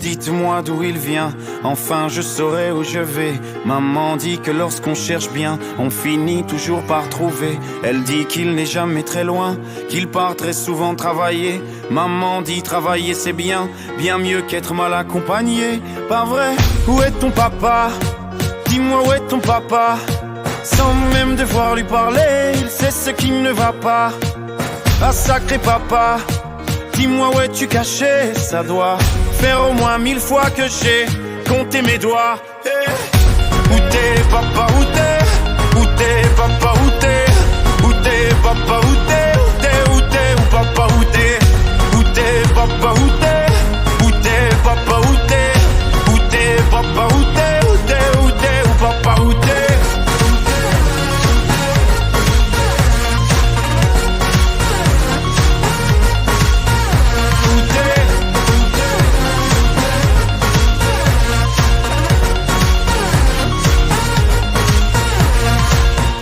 Dites-moi d'où il vient, enfin je saurai où je vais. Maman dit que lorsqu'on cherche bien, on finit toujours par trouver. Elle dit qu'il n'est jamais très loin, qu'il part très souvent travailler. Maman dit travailler c'est bien, bien mieux qu'être mal accompagné. Pas vrai? Où est ton papa? Dis-moi où est ton papa? Sans même devoir lui parler, il sait ce qui ne va pas. Ah sacré papa, dis-moi où es-tu caché? Ça doit faire au moins 1000 fois que j'ai compté mes doigts. Hey. Où t'es papa, où t'es? Où t'es papa, où t'es? Où t'es papa, où t'es? Où t'es, où t'es? Où papa, où t'es? Où t'es papa, où t'es? Où t'es papa, où t'es? Où t'es papa, où t'es? Où t'es, où t'es? Où papa, où t'es?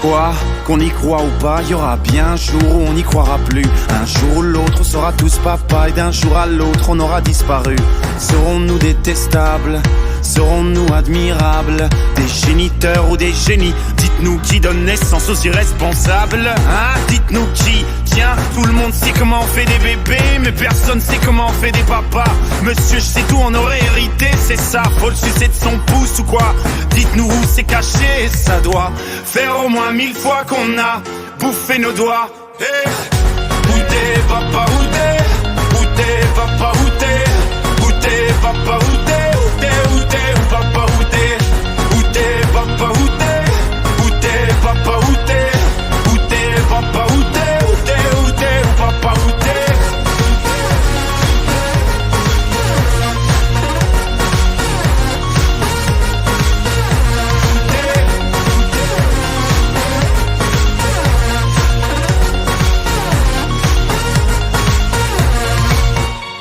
Quoi? Qu'on y croit ou pas, y aura bien un jour où on n'y croira plus. Un jour ou l'autre, on sera tous papa et d'un jour à l'autre, on aura disparu. Serons-nous détestables? Serons-nous admirables? Des géniteurs ou des génies? Dites-nous qui donne naissance aux irresponsables, hein? Dites-nous qui? Tiens, tout le monde sait comment on fait des bébés, mais personne sait comment on fait des papas. Monsieur, je sais tout, on aurait hérité, c'est ça. Faut le sucer de son pouce ou quoi? Dites-nous où c'est caché, ça doit faire au moins 1000 fois qu'on a bouffé nos doigts. Hey. Où t'es papa, où t'es? Où t'es papa, où t'es? Où t'es papa, où t'es? Où t'es, où t'es? Où papa, où t'es? Où t'es papa, où t'es? Où t'es papa, où t'es? Où t'es papa, où t'es? Où t'es, où t'es? Où papa, où t'es?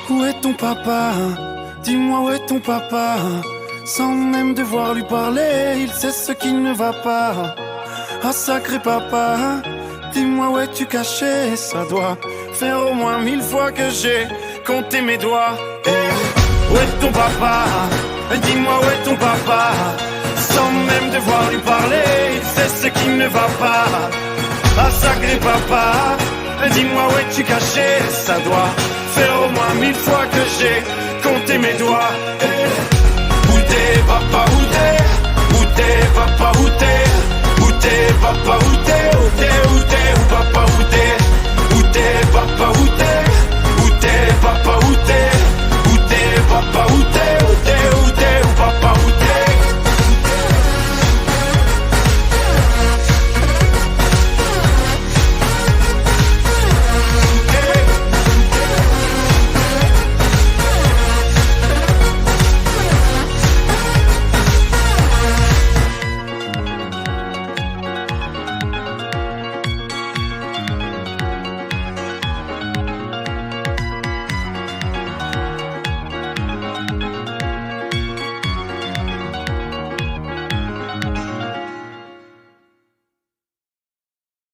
Où est ton papa? Dis-moi où est ton papa? Sans même devoir lui parler, il sait ce qui ne va pas. Ah sacré papa, dis-moi où es-tu caché? Ça doit faire au moins 1000 fois que j'ai compté mes doigts. Hey. Où est ton papa? Dis-moi où est ton papa? Sans même devoir lui parler, il sait ce qui ne va pas. Ah sacré papa, dis-moi où es-tu caché? Ça doit faire au moins 1000 fois que j'ai compté mes doigts. Hey. Où t'es papa, où t'es? Où t'es papa, où t'es? Où t'es papa, où t'es? Où t'es, où t'es? Où papa, où t'es? Où t'es papa, où t'es?